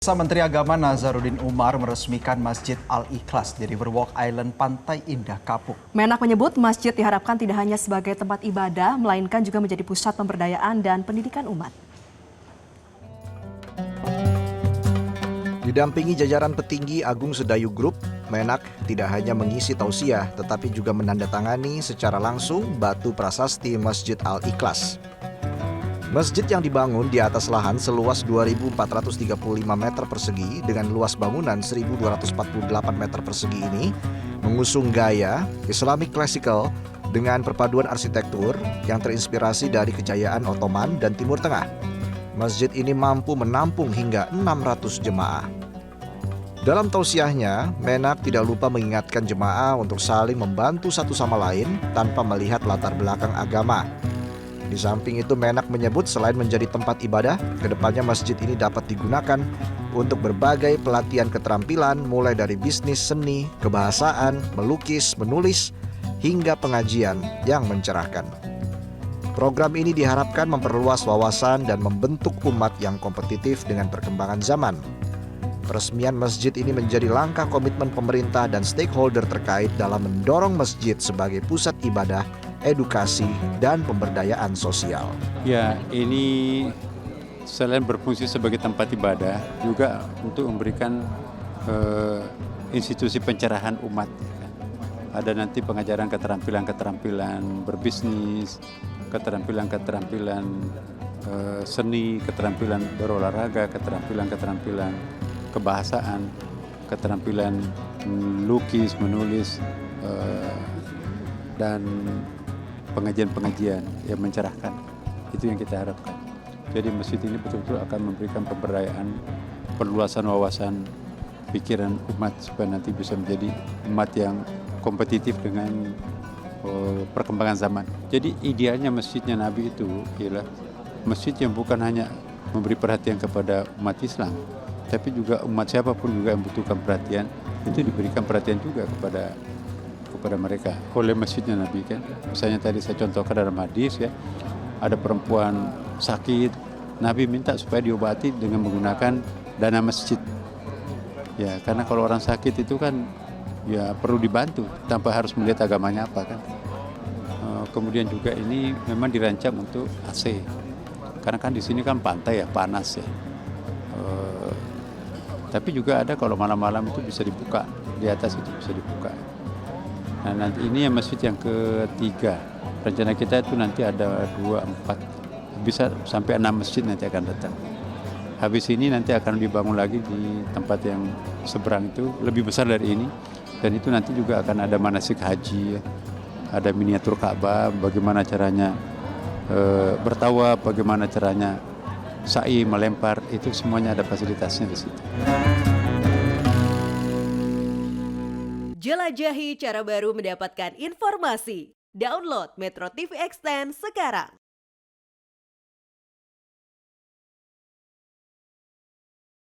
Menteri Agama Nazaruddin Umar meresmikan Masjid Al-Ikhlas di Riverwalk Island, Pantai Indah Kapuk. Menak menyebut masjid diharapkan tidak hanya sebagai tempat ibadah, melainkan juga menjadi pusat pemberdayaan dan pendidikan umat. Didampingi jajaran petinggi Agung Sedayu Group, Menak tidak hanya mengisi tausiah, tetapi juga menandatangani secara langsung batu prasasti Masjid Al-Ikhlas. Masjid yang dibangun di atas lahan seluas 2.435 meter persegi dengan luas bangunan 1.248 meter persegi ini mengusung gaya Islamic Classical dengan perpaduan arsitektur yang terinspirasi dari kejayaan Ottoman dan Timur Tengah. Masjid ini mampu menampung hingga 600 jemaah. Dalam tausiahnya, Menak tidak lupa mengingatkan jemaah untuk saling membantu satu sama lain tanpa melihat latar belakang agama. Di samping itu, Menak menyebut selain menjadi tempat ibadah, kedepannya masjid ini dapat digunakan untuk berbagai pelatihan keterampilan mulai dari bisnis, seni, kebahasaan, melukis, menulis, hingga pengajian yang mencerahkan. Program ini diharapkan memperluas wawasan dan membentuk umat yang kompetitif dengan perkembangan zaman. Peresmian masjid ini menjadi langkah komitmen pemerintah dan stakeholder terkait dalam mendorong masjid sebagai pusat ibadah, edukasi, dan pemberdayaan sosial. Ya, ini selain berfungsi sebagai tempat ibadah, juga untuk memberikan institusi pencerahan umat. Ada nanti pengajaran keterampilan-keterampilan berbisnis, keterampilan-keterampilan seni, keterampilan berolahraga, keterampilan-keterampilan kebahasaan, keterampilan lukis, menulis, dan pengajian-pengajian yang mencerahkan. Itu yang kita harapkan. Jadi masjid ini betul-betul akan memberikan pemberdayaan, perluasan wawasan pikiran umat supaya nanti bisa menjadi umat yang kompetitif dengan perkembangan zaman. Jadi idealnya masjidnya Nabi itu ialah masjid yang bukan hanya memberi perhatian kepada umat Islam, tapi juga umat siapapun juga yang membutuhkan perhatian, itu diberikan perhatian juga kepada mereka oleh masjidnya Nabi kan. Misalnya tadi saya contohkan dalam hadis ya, ada perempuan sakit, Nabi minta supaya diobati dengan menggunakan dana masjid. Ya, karena kalau orang sakit itu kan ya perlu dibantu tanpa harus melihat agamanya apa kan. Kemudian juga ini memang dirancang untuk AC. Karena kan di sini kan pantai ya, panas ya. Tapi juga ada kalau malam-malam itu bisa dibuka, di atas itu bisa dibuka. Nah nanti ini yang masjid yang ketiga. Rencana kita itu nanti ada 2, 4, bisa sampai 6 masjid nanti akan datang. Habis ini nanti akan dibangun lagi di tempat yang seberang itu, lebih besar dari ini. Dan itu nanti juga akan ada manasik haji, ya. Ada miniatur Ka'bah, bagaimana caranya bertawaf, bagaimana caranya sa'i, melempar, itu semuanya ada fasilitasnya di situ. Jelajahi cara baru mendapatkan informasi. Download Metro TV Extend sekarang.